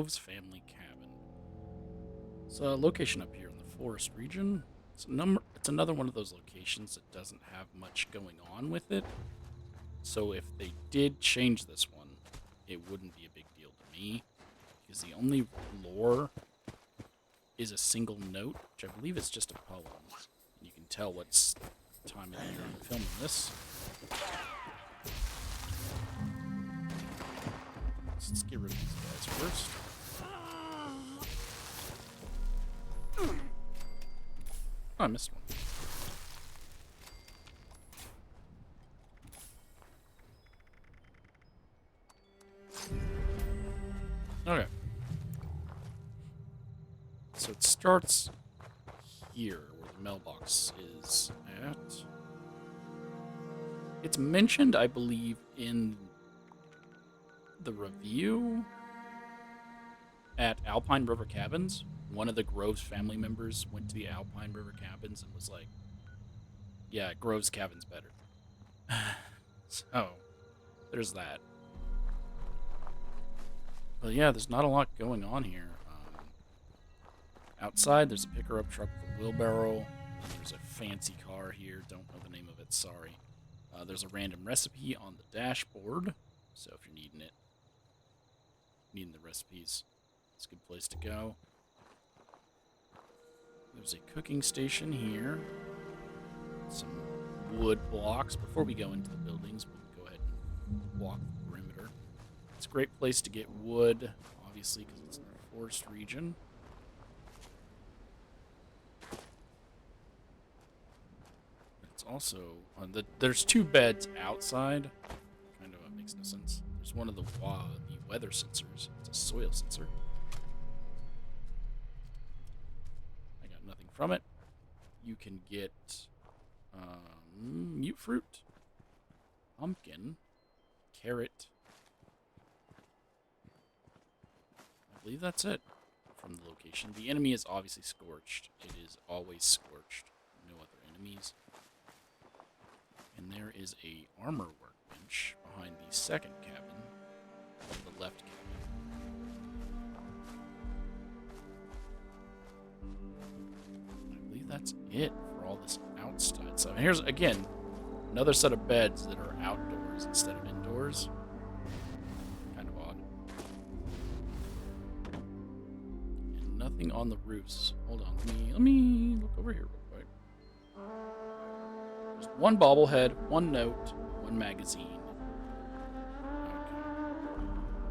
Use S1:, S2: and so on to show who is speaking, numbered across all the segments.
S1: Groves family cabin. It's a location up here in the forest region. It's another one of those locations that doesn't have much going on with it. So if they did change this one, it wouldn't be a big deal to me, because the only lore is a single note, which I believe is just a poem. You can tell what time of the year I'm filming this. Let's get rid of these guys first. Oh, I missed one. Okay. So it starts here, where the mailbox is at. It's mentioned, I believe, in the review at Alpine River Cabins. One of the Groves family members went to the Alpine River Cabins and was like, yeah, Groves Cabin's better. So, there's that. But yeah, there's not a lot going on here. Outside, there's a picker-up truck with a wheelbarrow. There's a fancy car here. Don't know the name of it, sorry. There's a random recipe on the dashboard. So if you're needing the recipes, it's a good place to go. There's a cooking station here. Some wood blocks. Before we go into the buildings, we'll go ahead and walk the perimeter. It's a great place to get wood, obviously, because it's in the forest region. It's also there's two beds outside. Kind of makes no sense. There's one of the weather sensors. It's a soil sensor. I got nothing from it. You can get mute fruit, pumpkin, carrot. I believe that's it from the location. The enemy is obviously scorched. It is always scorched. No other enemies. And there is a armor workbench behind the second cabin, the left cabin. I believe that's it for all this outside stuff. And here's, again, another set of beds that are outdoors instead of indoors. Kind of odd. And nothing on the roofs. Hold on, let me look over here real quick. There's one bobblehead, one note, one magazine. Okay.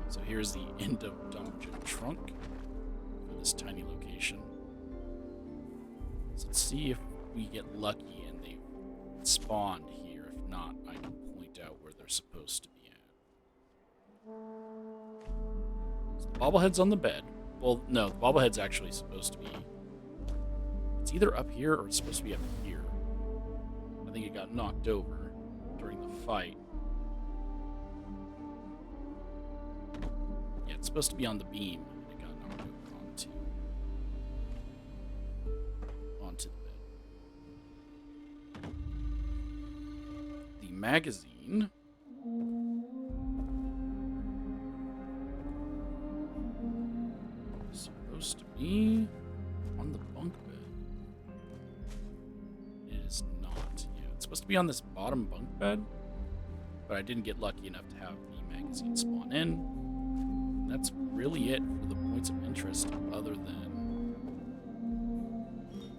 S1: So here's the end of dungeon trunk for this tiny location. So let's see if we get lucky and they spawned here. If not, I can point out where they're supposed to be at. So the bobblehead's on the bed. Well, no, the bobblehead's actually supposed to be... It's either up here or it's supposed to be up here. I think it got knocked over during the fight. Yeah, it's supposed to be on the beam, and it got knocked over onto the bed. The magazine is supposed to be on the bunk bed. It is not. It's supposed to be on this bottom bunk bed, but I didn't get lucky enough to have the magazine spawn in. And that's really it for the points of interest, other than...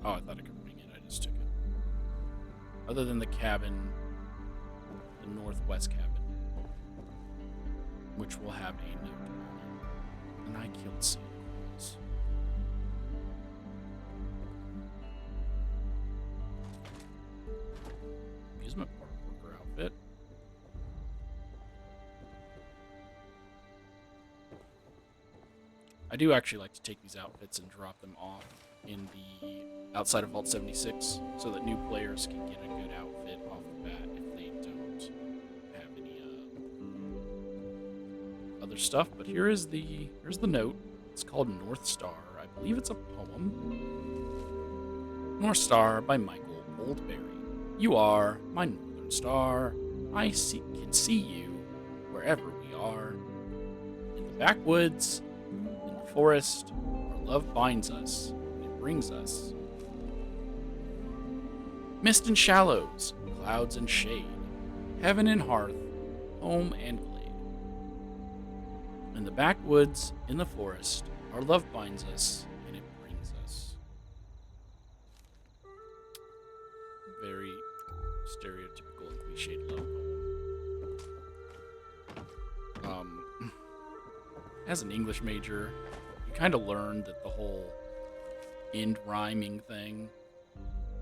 S1: Oh, I thought I could bring it. I just took it. Other than the cabin, the northwest cabin, which will have a note on it. And I killed Santa Claus. Amusement park worker outfit. I do actually like to take these outfits and drop them off in the outside of Vault 76 so that new players can get a good outfit off the bat if they don't have any other stuff. But here's the note. It's called North Star. I believe it's a poem. North Star by Michael Oldberry. You are my northern star. I can see you wherever we are. In the backwoods, in the forest, our love binds us, and it brings us. Mist and shallows, clouds and shade, heaven and hearth, home and glade. In the backwoods, in the forest, our love binds us, and it brings us. Very stereotypical and cliched love poem. As an English major, you kind of learned that the whole end rhyming thing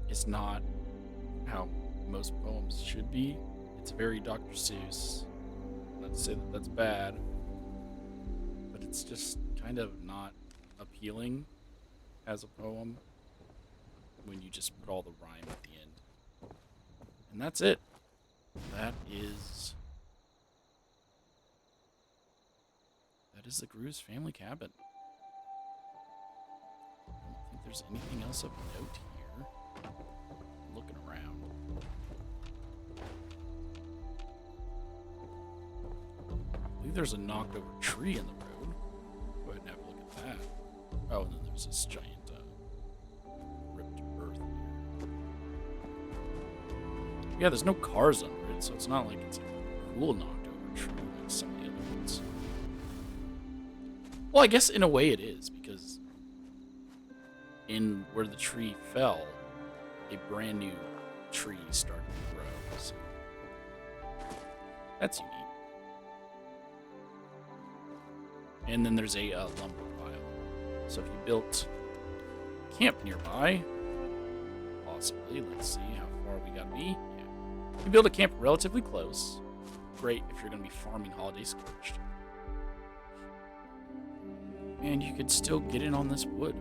S1: is not how most poems should be. It's very Dr. Seuss. Not to say that that's bad, but it's just kind of not appealing as a poem when you just put all the rhyme at the end. And that's it. That is the Gru's family cabin. I don't think there's anything else of note here. Looking around. I believe there's a knocked over tree in the road. Go ahead and have a look at that. Oh, and then there's this giant ripped earth here. Yeah, there's no cars under it, so it's not like it's a cool knocked over tree like some of the other ones. Well, I guess in a way it is, because in where the tree fell, a brand new tree started to grow. So that's unique. And then there's a lumber pile. So if you built a camp nearby, possibly, let's see how far we gotta be. Yeah. You build a camp relatively close. Great if you're gonna be farming Holiday Scorched. And you could still get in on this wood.